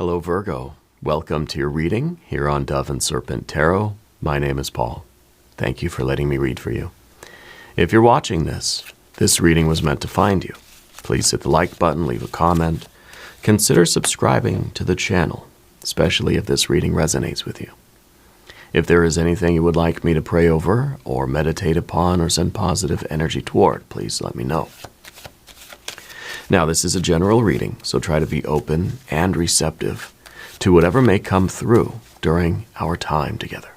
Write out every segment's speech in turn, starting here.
Hello, Virgo. Welcome to your reading here on Dove and Serpent Tarot. My name is Paul. Thank you for letting me read for you. If you're watching this reading was meant to find you. Please hit the like button, leave a comment. Consider subscribing to the channel, especially if this reading resonates with you. If there is anything you would like me to pray over or meditate upon or send positive energy toward, please let me know. Now, this is a general reading, so try to be open and receptive to whatever may come through during our time together.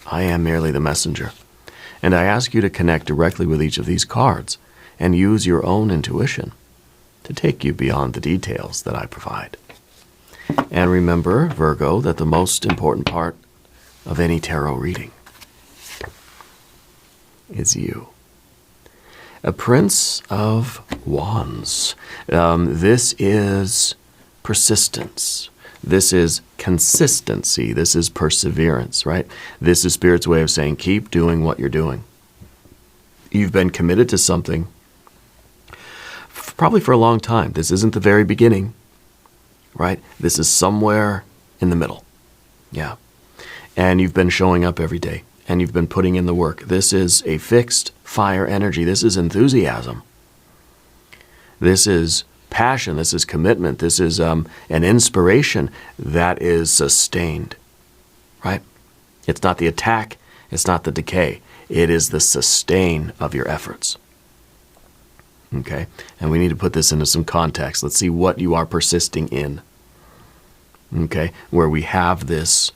I am merely the messenger, and I ask you to connect directly with each of these cards and use your own intuition to take you beyond the details that I provide. And remember, Virgo, that the most important part of any tarot reading is you. A Prince of Wands. This is persistence. This is consistency. This is perseverance, right? This is Spirit's way of saying, keep doing what you're doing. You've been committed to something probably for a long time. This isn't the very beginning, right? This is somewhere in the middle. Yeah. And you've been showing up every day, and you've been putting in the work. This is a fixed fire energy. This is enthusiasm. This is passion. This is commitment. This is an inspiration that is sustained, right? It's not the attack. It's not the decay. It is the sustain of your efforts. Okay? And we need to put this into some context. Let's see what you are persisting in. Okay? Where we have this,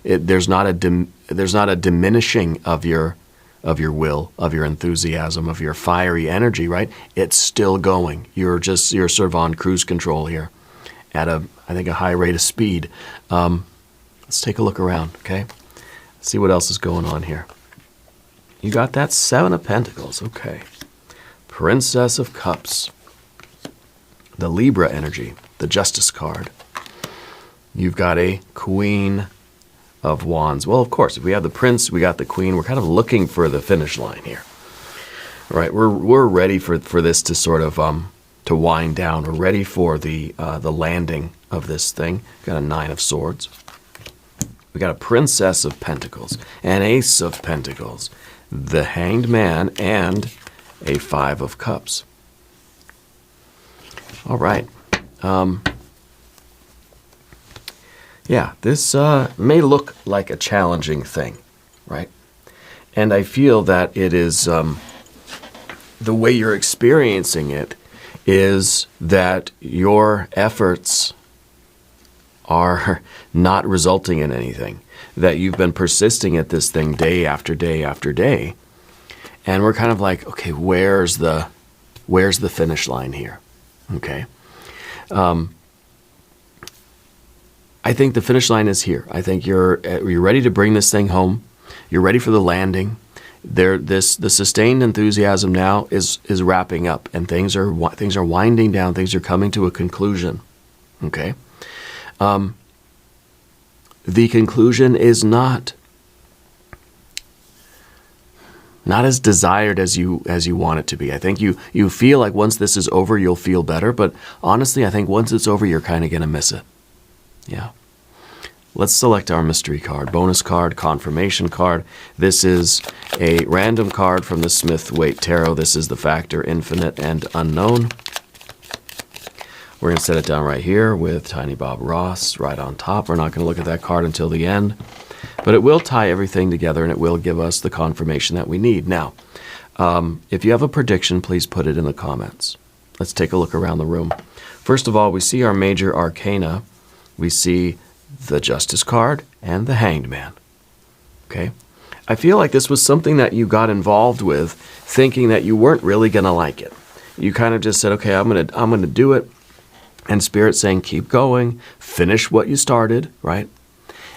there's not a diminishing of your will, of your enthusiasm, of your fiery energy, right? It's still going. You're sort of on cruise control here at I think a high rate of speed. Let's take a look around, okay? See what else is going on here. You got that Seven of Pentacles, okay. Princess of Cups. The Libra energy, the Justice card. You've got a Queen of Wands. Well, of course, if we have the Prince, we got the Queen. We're kind of looking for the finish line here. All right, we're ready for this to sort of to wind down. We're ready for the landing of this thing. Got a Nine of Swords. We got a Princess of Pentacles, an Ace of Pentacles, the Hanged Man, and a Five of Cups. All right. Yeah, this may look like a challenging thing, right? And I feel that it is, the way you're experiencing it is that your efforts are not resulting in anything, that you've been persisting at this thing day after day after day. And we're kind of like, okay, where's the finish line here? Okay. I think the finish line is here. I think you're ready to bring this thing home. You're ready for the landing. The sustained enthusiasm now is wrapping up, and things are winding down. Things are coming to a conclusion. Okay. The conclusion is not as desired as you want it to be. I think you feel like once this is over, you'll feel better. But honestly, I think once it's over, you're kind of going to miss it. Yeah. Let's select our mystery card, bonus card, confirmation card. This is a random card from the Smith-Waite Tarot. This is the factor infinite and unknown. We're going to set it down right here with Tiny Bob Ross right on top. We're not going to look at that card until the end. But it will tie everything together, and it will give us the confirmation that we need. Now, if you have a prediction, please put it in the comments. Let's take a look around the room. First of all, we see our major arcana. We see the Justice card and the Hanged Man. Okay? I feel like this was something that you got involved with thinking that you weren't really going to like it. You kind of just said, okay, I'm going to do it. And Spirit's saying, keep going, finish what you started, right?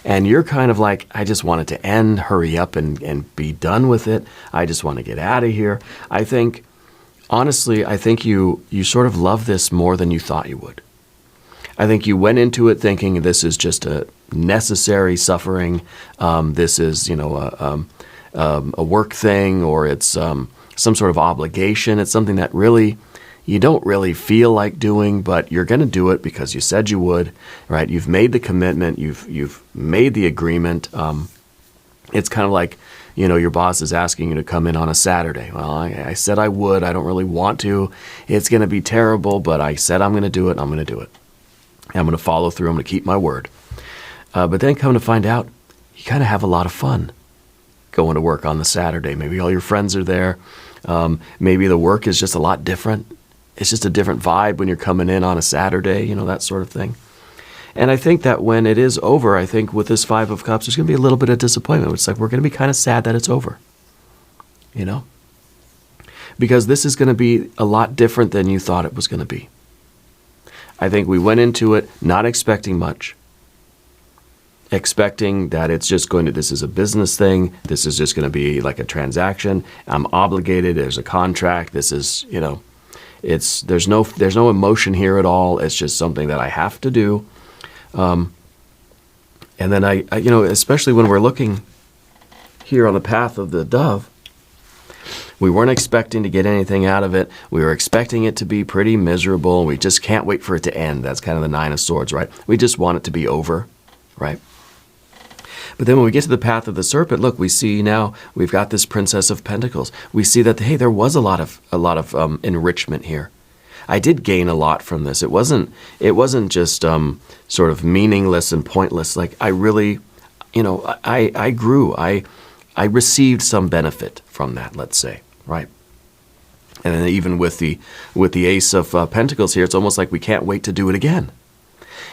And you're kind of like, I just want it to end, hurry up and be done with it. I just want to get out of here. I think, honestly, you sort of love this more than you thought you would. I think you went into it thinking this is just a necessary suffering. This is, a work thing, or it's some sort of obligation. It's something that really you don't really feel like doing, but you're going to do it because you said you would, right? You've made the commitment. You've made the agreement. It's kind of like, your boss is asking you to come in on a Saturday. Well, I said I would. I don't really want to. It's going to be terrible, but I said I'm going to do it. I'm going to do it. I'm going to follow through. I'm going to keep my word. But then come to find out, you kind of have a lot of fun going to work on the Saturday. Maybe all your friends are there. Maybe the work is just a lot different. It's just a different vibe when you're coming in on a Saturday, that sort of thing. And I think that when it is over, I think with this Five of Cups, there's going to be a little bit of disappointment. It's like we're going to be kind of sad that it's over, because this is going to be a lot different than you thought it was going to be. I think we went into it not expecting much, expecting that it's just this is a business thing. This is just going to be like a transaction. I'm obligated. There's a contract. This is, there's no emotion here at all. It's just something that I have to do. And then I especially when we're looking here on the path of the dove, we weren't expecting to get anything out of it. We were expecting it to be pretty miserable. We just can't wait for it to end. That's kind of the Nine of Swords, right? We just want it to be over, right? But then when we get to the path of the serpent, look, we see now we've got this Princess of Pentacles. We see that, hey, there was a lot of enrichment here. I did gain a lot from this. It wasn't just sort of meaningless and pointless. Like I really, I grew. I received some benefit from that, let's say, right? And then even with the Ace of Pentacles here, it's almost like we can't wait to do it again.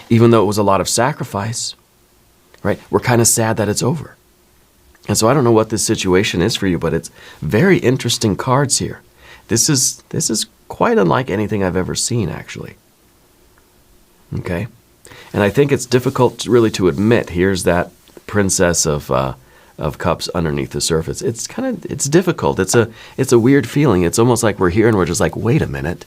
Even though it was a lot of sacrifice, right? We're kind of sad that it's over. And so I don't know what this situation is for you, but it's very interesting cards here. This is quite unlike anything I've ever seen, actually. Okay? And I think it's difficult really to admit. Here's that Princess of Cups underneath the surface. It's difficult. It's a weird feeling. It's almost like we're here and we're just like, wait a minute.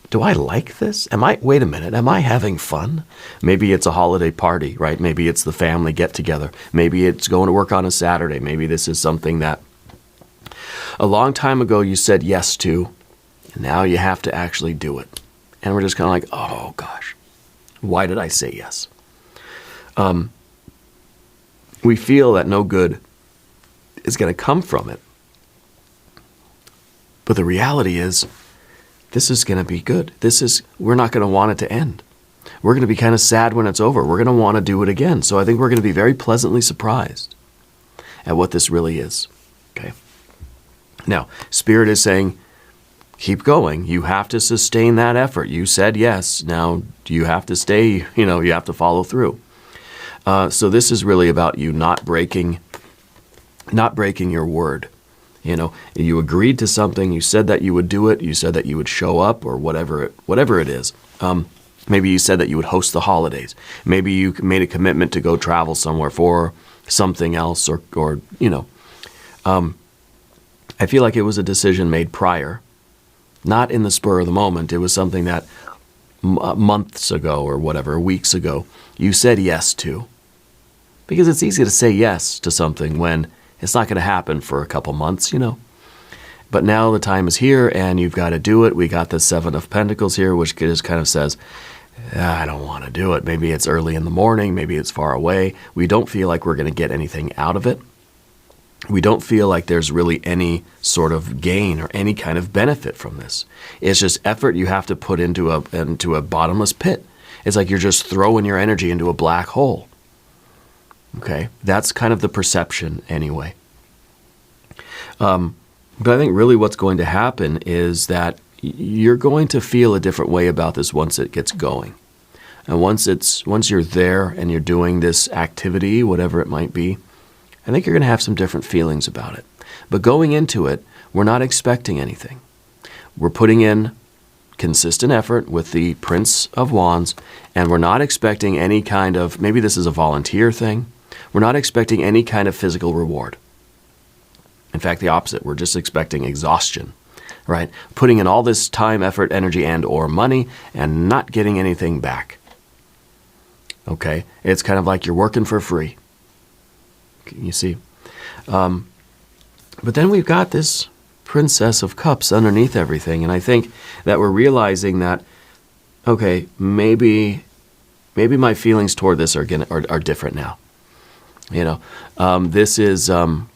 Do I like this? Wait a minute, am I having fun? Maybe it's a holiday party, right? Maybe it's the family get together. Maybe it's going to work on a Saturday. Maybe this is something that a long time ago you said yes to, and now you have to actually do it. And we're just kind of like, oh gosh, why did I say yes? We feel that no good is going to come from it. But the reality is, this is going to be good. We're not going to want it to end. We're going to be kind of sad when it's over. We're going to want to do it again. So I think we're going to be very pleasantly surprised at what this really is. Okay. Now, Spirit is saying, keep going. You have to sustain that effort. You said yes. Now you have to stay, you have to follow through. So this is really about you not breaking your word. You agreed to something. You said that you would do it. You said that you would show up, or whatever it is. Maybe you said that you would host the holidays. Maybe you made a commitment to go travel somewhere for something else, or I feel like it was a decision made prior, not in the spur of the moment. It was something that months ago or whatever, weeks ago, you said yes to. Because it's easy to say yes to something when it's not going to happen for a couple months, But now the time is here and you've got to do it. We got the Seven of Pentacles here, which just kind of says, I don't want to do it. Maybe it's early in the morning. Maybe it's far away. We don't feel like we're going to get anything out of it. We don't feel like there's really any sort of gain or any kind of benefit from this. It's just effort you have to put into a bottomless pit. It's like you're just throwing your energy into a black hole. Okay, that's kind of the perception anyway. But I think really what's going to happen is that you're going to feel a different way about this once it gets going. And once you're there and you're doing this activity, whatever it might be, I think you're going to have some different feelings about it. But going into it, we're not expecting anything. We're putting in consistent effort with the Prince of Wands, and we're not expecting any kind of, maybe this is a volunteer thing, we're not expecting any kind of physical reward. In fact, the opposite. We're just expecting exhaustion, right? Putting in all this time, effort, energy, and or money, and not getting anything back. Okay? It's kind of like you're working for free. You see? But then we've got this Princess of Cups underneath everything. And I think that we're realizing that, okay, maybe my feelings toward this are different now. This is a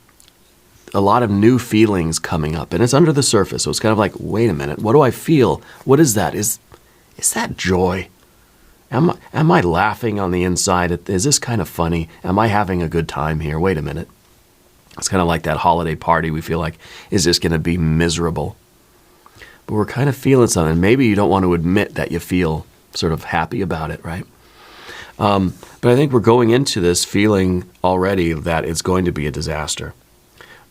lot of new feelings coming up, and it's under the surface. So it's kind of like, wait a minute, what do I feel? What is that? Is that joy? Am I laughing on the inside? Is this kind of funny? Am I having a good time here? Wait a minute. It's kind of like that holiday party we feel like, is this going to be miserable? But we're kind of feeling something. Maybe you don't want to admit that you feel sort of happy about it, right? But I think we're going into this feeling already that it's going to be a disaster.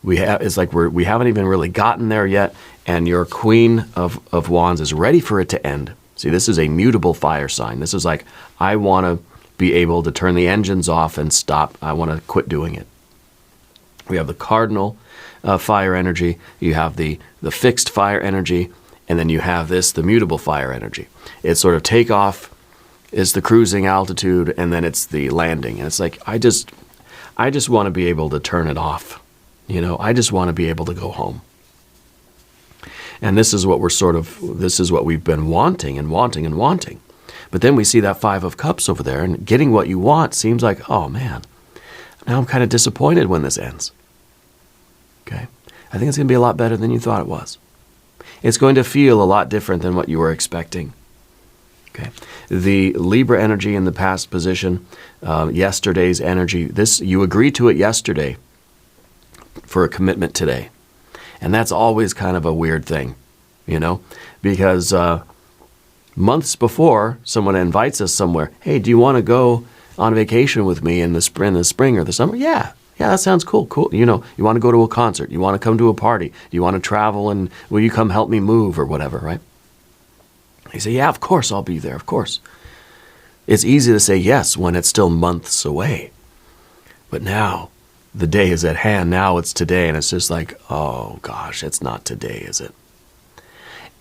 It's like we haven't even really gotten there yet, and your Queen of Wands is ready for it to end. See, this is a mutable fire sign. This is like, I want to be able to turn the engines off and stop. I want to quit doing it. We have the cardinal fire energy. You have the fixed fire energy. And then you have the mutable fire energy. It's sort of takeoff, it's the cruising altitude, and then it's the landing. And it's like, I just want to be able to turn it off. I just want to be able to go home. And this is what we've been wanting and wanting and wanting. But then we see that Five of Cups over there, and getting what you want seems like, oh man, now I'm kind of disappointed when this ends. Okay? I think it's going to be a lot better than you thought it was. It's going to feel a lot different than what you were expecting. Okay? The Libra energy in the past position, yesterday's energy, you agreed to it yesterday for a commitment today. And that's always kind of a weird thing, because months before someone invites us somewhere, hey, do you want to go on vacation with me in the spring or the summer? Yeah, that sounds cool. You want to go to a concert, you want to come to a party, you want to travel, and will you come help me move or whatever, right? You say, yeah, of course I'll be there, of course. It's easy to say yes when it's still months away. But now, the day is at hand. Now it's today, and it's just like, oh gosh, it's not today, is it?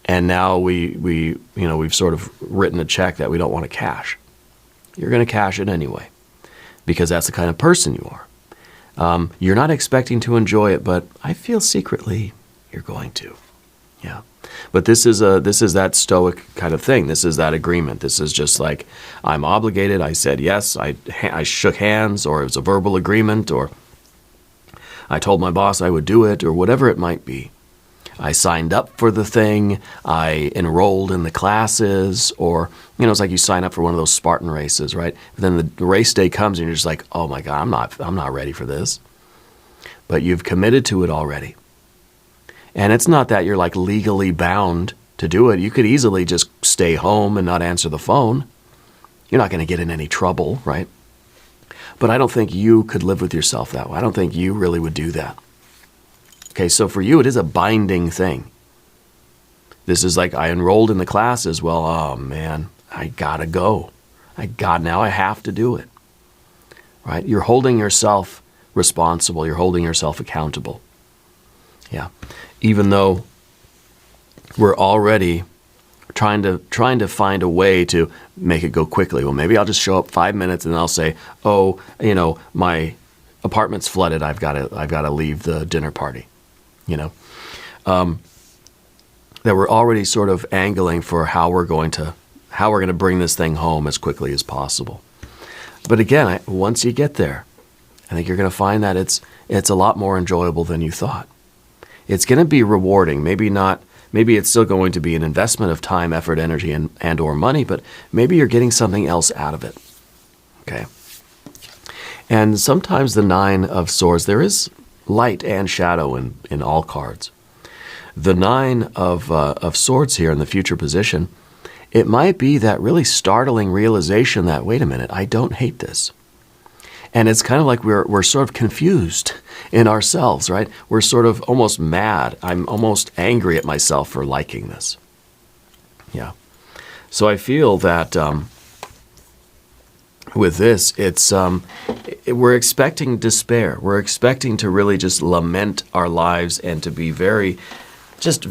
And now we've sort of written a check that we don't want to cash. You're going to cash it anyway, because that's the kind of person you are. You're not expecting to enjoy it, but I feel secretly you're going to. Yeah. But this is that stoic kind of thing. This is that agreement. This is just like, I'm obligated. I said yes. I shook hands, or it was a verbal agreement, or I told my boss I would do it, or whatever it might be. I signed up for the thing. I enrolled in the classes, or, it's like you sign up for one of those Spartan races, right? But then the race day comes and you're just like, oh my God, I'm not ready for this. But you've committed to it already. And it's not that you're like legally bound to do it. You could easily just stay home and not answer the phone. You're not going to get in any trouble, right? But I don't think you could live with yourself that way. I don't think you really would do that. Okay, so for you, it is a binding thing. This is like, I enrolled in the classes. Well, oh man, I gotta go. Now I have to do it. Right? You're holding yourself responsible. You're holding yourself accountable. Yeah. Even though we're already trying to find a way to make it go quickly. Well, maybe I'll just show up 5 minutes and then I'll say, oh, my apartment's flooded. I've got to leave the dinner party. That we're already sort of angling for how we're going to bring this thing home as quickly as possible. But again, once you get there, I think you're going to find that it's a lot more enjoyable than you thought. It's going to be rewarding. Maybe it's still going to be an investment of time, effort, energy, and or money, but maybe you're getting something else out of it. Okay. And sometimes the Nine of Swords, there is light and shadow in all cards. The Nine of Swords here in the future position, it might be that really startling realization that, wait a minute, I don't hate this. And it's kind of like we're sort of confused in ourselves, right? We're sort of almost mad. I'm almost angry at myself for liking this. Yeah. So I feel that with this, we're expecting despair. We're expecting to really just lament our lives and to be very just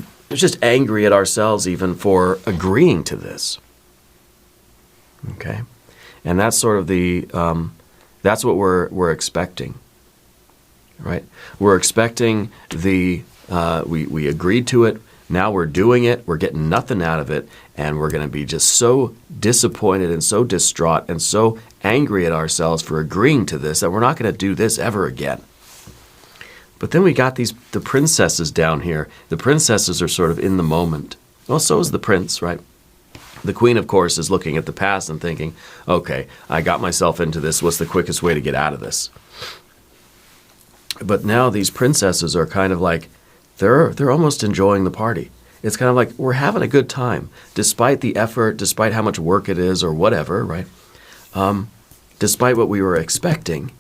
angry at ourselves even for agreeing to this. Okay? And that's sort of that's what we're expecting, right? We're expecting the We agreed to it. Now we're doing it. We're getting nothing out of it. And we're going to be just so disappointed and so distraught and so angry at ourselves for agreeing to this that we're not going to do this ever again. But then we got the princesses down here. The princesses are sort of in the moment. Well, so is the prince, right? The queen, of course, is looking at the past and thinking, okay, I got myself into this. What's the quickest way to get out of this? But now these princesses are kind of like, they're almost enjoying the party. It's kind of like we're having a good time, despite the effort, despite how much work it is or whatever, right? Despite what we were expecting,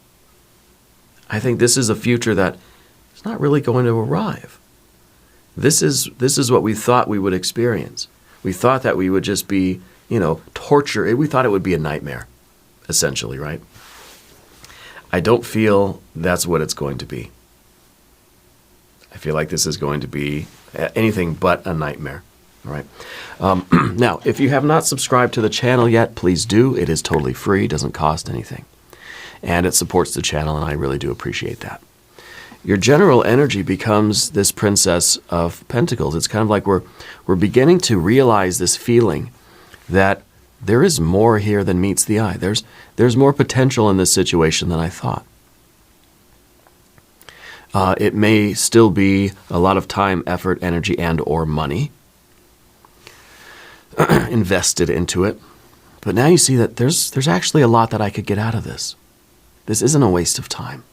I think this is a future that is not really going to arrive. This is what we thought we would experience. We thought that we would just be, torture. We thought it would be a nightmare, essentially, right? I don't feel that's what it's going to be. I feel like this is going to be anything but a nightmare, right? Now, if you have not subscribed to the channel yet, please do. It is totally free, doesn't cost anything. And it supports the channel, and I really do appreciate that. Your general energy becomes this Princess of Pentacles. It's kind of like we're beginning to realize this feeling that there is more here than meets the eye. There's more potential in this situation than I thought. It may still be a lot of time, effort, energy, and or money invested into it. But now you see that there's actually a lot that I could get out of this. This isn't a waste of time.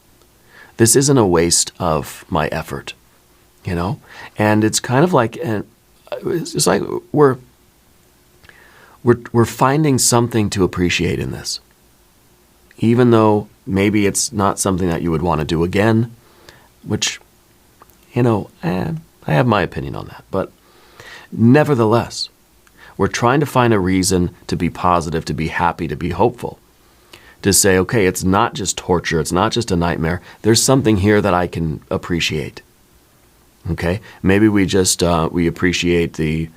This isn't a waste of my effort, And it's kind of like, it's like we're finding something to appreciate in this. Even though maybe it's not something that you would want to do again, which, I have my opinion on that. But nevertheless, we're trying to find a reason to be positive, to be happy, to be hopeful. To say, okay, it's not just torture, it's not just a nightmare. There's something here that I can appreciate. Okay? Maybe we just, we appreciate the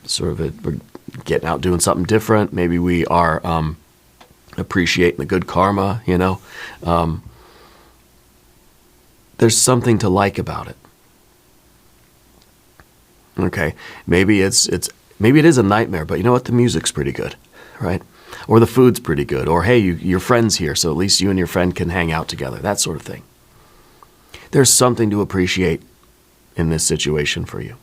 sort of, we're getting out doing something different. Maybe we are appreciating the good karma, There's something to like about it. Okay? Maybe maybe it is a nightmare, but you know what? The music's pretty good, right? Or the food's pretty good. Or, hey, your friend's here, so at least you and your friend can hang out together. That sort of thing. There's something to appreciate in this situation for you.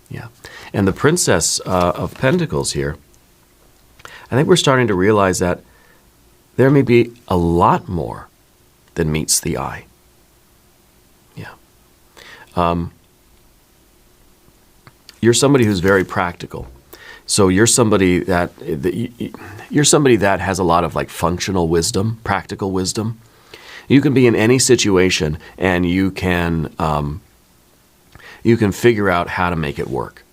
Yeah. And the Princess of Pentacles here, I think we're starting to realize that there may be a lot more than meets the eye. Yeah. You're somebody who's very practical. So you're somebody that has a lot of like functional wisdom, practical wisdom. You can be in any situation and you can figure out how to make it work.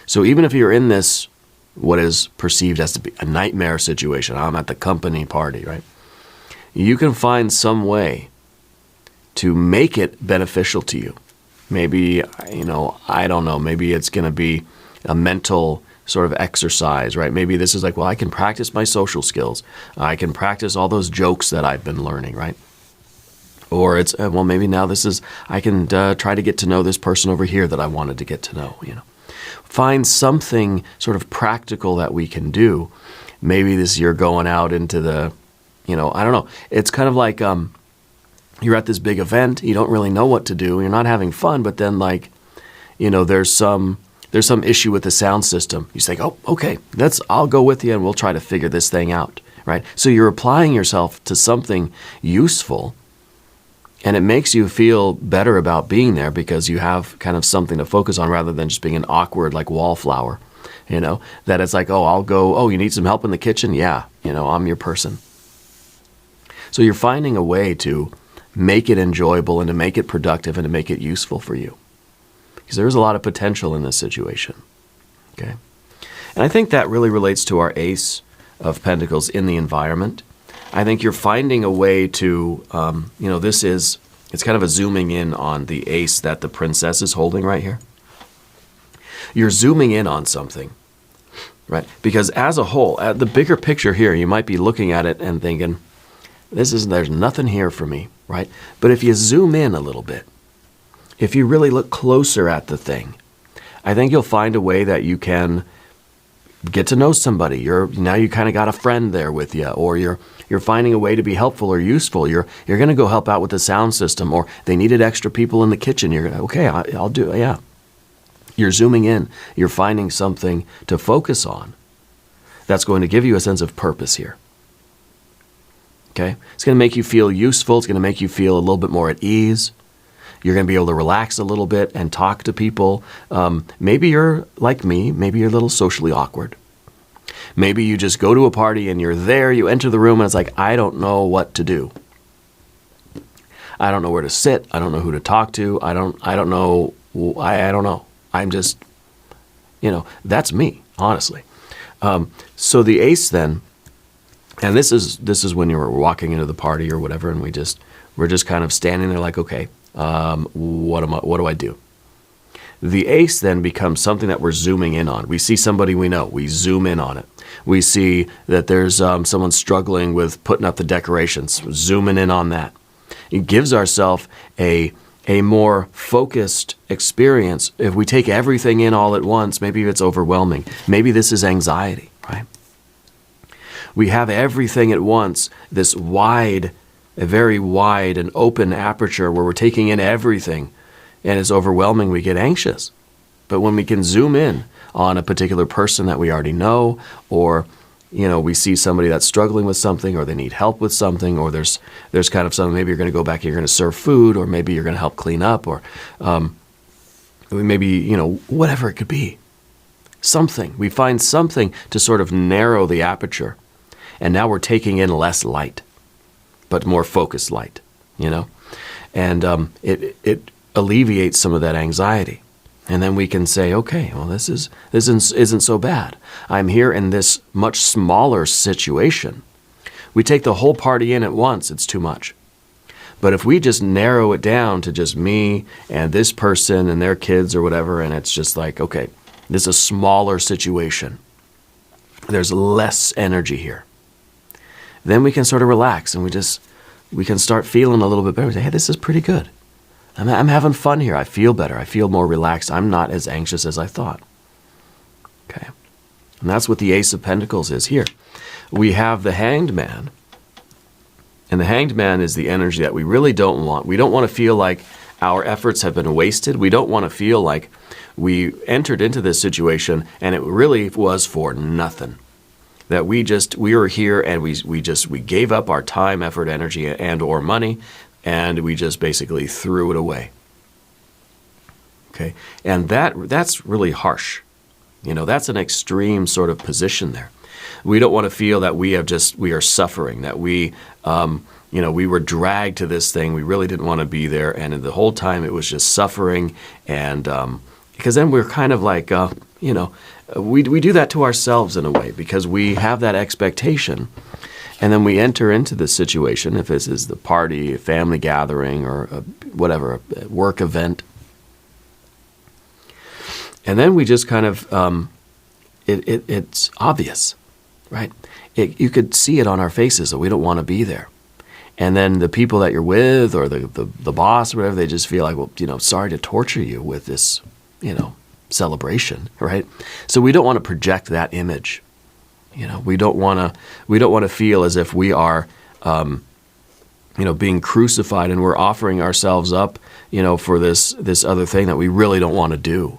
So even if you're in this, what is perceived as to be a nightmare situation, I'm at the company party, right? You can find some way to make it beneficial to you. Maybe, I don't know, maybe it's going to be a mental sort of exercise, right? Maybe this is like, well, I can practice my social skills. I can practice all those jokes that I've been learning, right? Or it's, well, maybe now I can try to get to know this person over here that I wanted to get to know, Find something sort of practical that we can do. Maybe this year going out into the, I don't know. It's kind of like you're at this big event. You don't really know what to do. You're not having fun, but then there's some issue with the sound system. You say, oh, okay, I'll go with you and we'll try to figure this thing out, right? So you're applying yourself to something useful, and it makes you feel better about being there because you have kind of something to focus on rather than just being an awkward like wallflower, that it's like, oh, I'll go, oh, you need some help in the kitchen? Yeah, I'm your person. So you're finding a way to make it enjoyable and to make it productive and to make it useful for you. Because there is a lot of potential in this situation. Okay? And I think that really relates to our Ace of Pentacles in the environment. I think you're finding a way to, it's kind of a zooming in on the ace that the princess is holding right here. You're zooming in on something, right? Because as a whole, the bigger picture here, you might be looking at it and thinking, there's nothing here for me, right? But if you zoom in a little bit, if you really look closer at the thing, I think you'll find a way that you can get to know somebody. Now you kind of got a friend there with you, or you're finding a way to be helpful or useful. You're going to go help out with the sound system, or they needed extra people in the kitchen. You're gonna, okay, I'll do it. Yeah. You're zooming in. You're finding something to focus on. That's going to give you a sense of purpose here. Okay? It's going to make you feel useful. It's going to make you feel a little bit more at ease. You're going to be able to relax a little bit and talk to people. Maybe you're like me. Maybe you're a little socially awkward. Maybe you just go to a party and you're there. You enter the room and it's like, I don't know what to do. I don't know where to sit. I don't know who to talk to. I don't know. I don't know. I'm just, that's me, honestly. So the ace then, and this is when you were walking into the party or whatever, and we're just kind of standing there like, okay, what do I do? The ace then becomes something that we're zooming in on. We see somebody we know, we zoom in on it. We see that there's someone struggling with putting up the decorations, zooming in on that. It gives ourselves a more focused experience. If we take everything in all at once, maybe it's overwhelming. Maybe this is anxiety, right? We have everything at once, this wide, a very wide and open aperture where we're taking in everything, and it's overwhelming. We get anxious. But when we can zoom in on a particular person that we already know, or we see somebody that's struggling with something, or they need help with something, or there's kind of something, maybe you're going to go back and you're going to serve food, or maybe you're going to help clean up, or maybe, whatever it could be. Something. We find something to sort of narrow the aperture. And now we're taking in less light, but more focused light, And it alleviates some of that anxiety. And then we can say, okay, well, this isn't so bad. I'm here in this much smaller situation. We take the whole party in at once, it's too much. But if we just narrow it down to just me and this person and their kids or whatever, and it's just like, okay, this is a smaller situation. There's less energy here. Then we can sort of relax and we can start feeling a little bit better. We say, hey, this is pretty good. I'm having fun here. I feel better. I feel more relaxed. I'm not as anxious as I thought. Okay. And that's what the Ace of Pentacles is here. We have the Hanged Man. And the Hanged Man is the energy that we really don't want. We don't want to feel like our efforts have been wasted. We don't want to feel like we entered into this situation and it really was for nothing. That we were here and we gave up our time, effort, energy, and or money, and we just basically threw it away. Okay, and that's really harsh. That's an extreme sort of position there. We don't want to feel that we are suffering, that we were dragged to this thing. We really didn't want to be there, and the whole time it was just suffering, and because then we're kind of like, we do that to ourselves in a way because we have that expectation. And then we enter into this situation, if this is the party, a family gathering, or a work event. And then we just kind of, it's obvious, right? You could see it on our faces that we don't want to be there. And then the people that you're with or the boss or whatever, they just feel like, well, sorry to torture you with this, celebration, right? So we don't want to project that image. We don't want to feel as if we are, being crucified and we're offering ourselves up, for this other thing that we really don't want to do,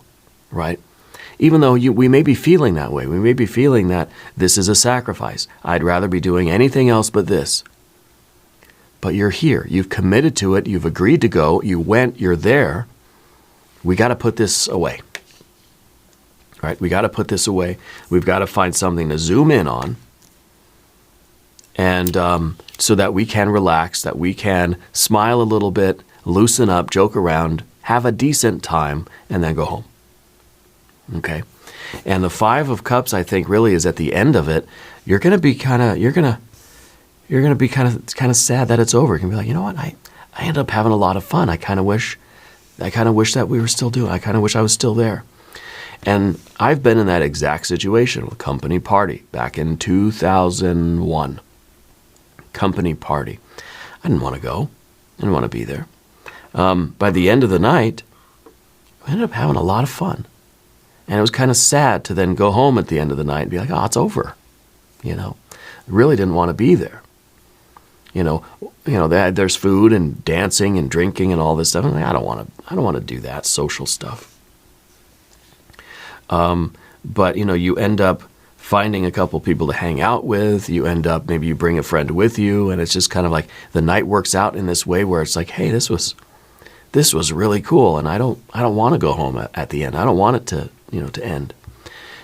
right? Even though we may be feeling that way. We may be feeling that this is a sacrifice. I'd rather be doing anything else but this. But you're here. You've committed to it. You've agreed to go. You went. You're there. We got to put this away. Right? We got to put this away. We've got to find something to zoom in on, and so that we can relax, that we can smile a little bit, loosen up, joke around, have a decent time, and then go home. Okay? And the Five of Cups, I think, really is at the end of it. You're going to be kind of sad that it's over. You're going to be like, you know what? I ended up having a lot of fun. I kind of wish that we were still doing it. I kind of wish I was still there. And I've been in that exact situation with company party back in 2001. Company party. I didn't want to go. I didn't want to be there. By the end of the night, we ended up having a lot of fun. And it was kind of sad to then go home at the end of the night and be like, oh, it's over. You know, I really didn't want to be there. There's food and dancing and drinking and all this stuff. I'm like, I don't want to do that social stuff. But you end up finding a couple people to hang out with. You end up, maybe you bring a friend with you, and it's just kind of like the night works out in this way where it's like, hey, this was really cool, and I don't want to go home at the end. I don't want it to end.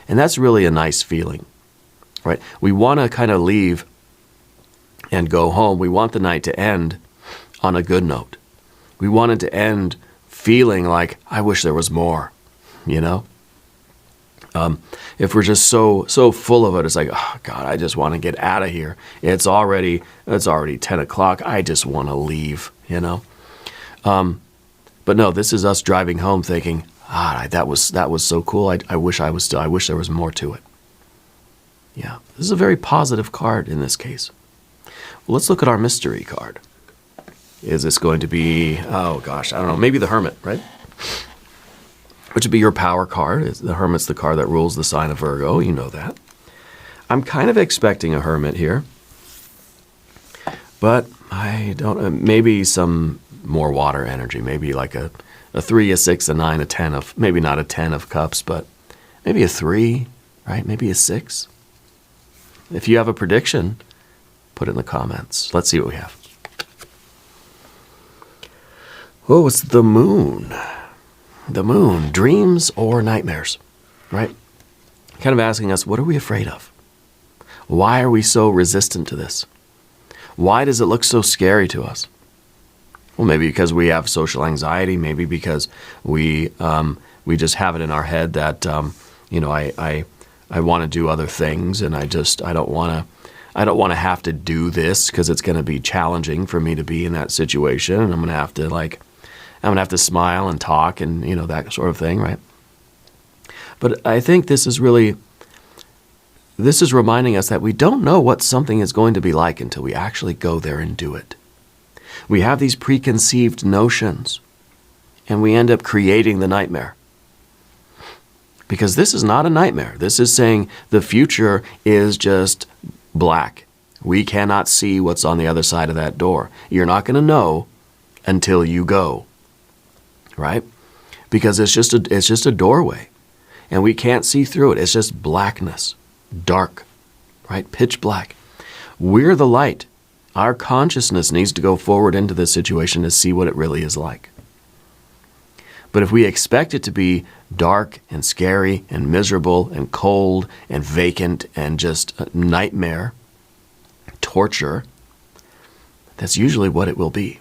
And that's really a nice feeling, right? We want to kind of leave and go home. We want the night to end on a good note. We want it to end feeling like, I wish there was more, If we're just so full of it, it's like, oh God, I just want to get out of here. It's already 10 o'clock. I just want to leave, But no, this is us driving home thinking, that was so cool. I wish there was more to it. Yeah, this is a very positive card in this case. Well, let's look at our mystery card. Is this going to be, oh gosh, I don't know, maybe the Hermit, right? Which would be your power card. The Hermit's the card that rules the sign of Virgo. You know that. I'm kind of expecting a Hermit here. But I don't, maybe some more water energy. Maybe like a 3, a 6, a 9, a 10 of, maybe not a 10 of cups, but maybe a 3, right? Maybe a 6. If you have a prediction, put it in the comments. Let's see what we have. Oh, it's the Moon. The Moon, dreams or nightmares, right? Kind of asking us, what are we afraid of? Why are we so resistant to this? Why does it look so scary to us? Well, maybe because we have social anxiety, maybe because we just have it in our head that, I want to do other things, and I don't want to have to do this because it's going to be challenging for me to be in that situation, and I'm going to have to smile and talk and, that sort of thing, right? But I think this is reminding us that we don't know what something is going to be like until we actually go there and do it. We have these preconceived notions, and we end up creating the nightmare. Because this is not a nightmare. This is saying the future is just black. We cannot see what's on the other side of that door. You're not going to know until you go. Right? Because it's just a doorway, and we can't see through it. It's just blackness, dark, right? Pitch black. We're the light. Our consciousness needs to go forward into this situation to see what it really is like. But if we expect it to be dark and scary and miserable and cold and vacant and just a nightmare, torture, that's usually what it will be.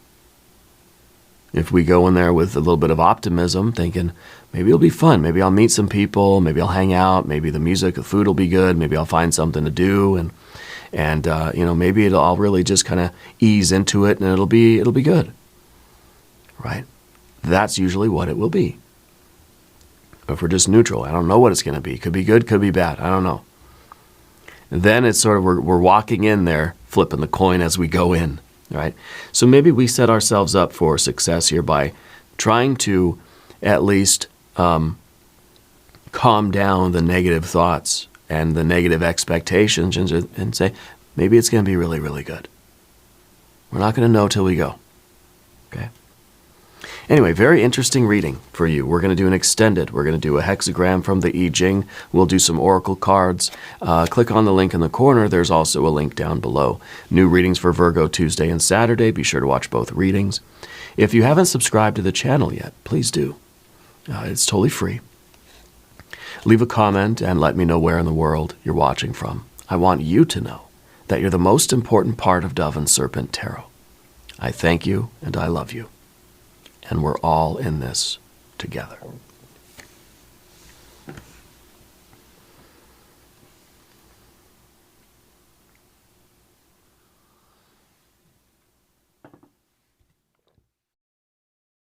If we go in there with a little bit of optimism, thinking, maybe it'll be fun, maybe I'll meet some people, maybe I'll hang out, maybe the music, the food will be good, maybe I'll find something to do, and maybe I'll really just kind of ease into it, and it'll be good, right? That's usually what it will be. If we're just neutral, I don't know what it's going to be. Could be good, could be bad, I don't know. And then it's sort of, we're walking in there, flipping the coin as we go in. Right? So maybe we set ourselves up for success here by trying to at least calm down the negative thoughts and the negative expectations and say, maybe it's going to be really, really good. We're not going to know till we go. Okay? Anyway, very interesting reading for you. We're going to do an extended. We're going to do a hexagram from the I Ching. We'll do some oracle cards. Click on the link in the corner. There's also a link down below. New readings for Virgo Tuesday and Saturday. Be sure to watch both readings. If you haven't subscribed to the channel yet, please do. It's totally free. Leave a comment and let me know where in the world you're watching from. I want you to know that you're the most important part of Dove and Serpent Tarot. I thank you and I love you. And we're all in this together.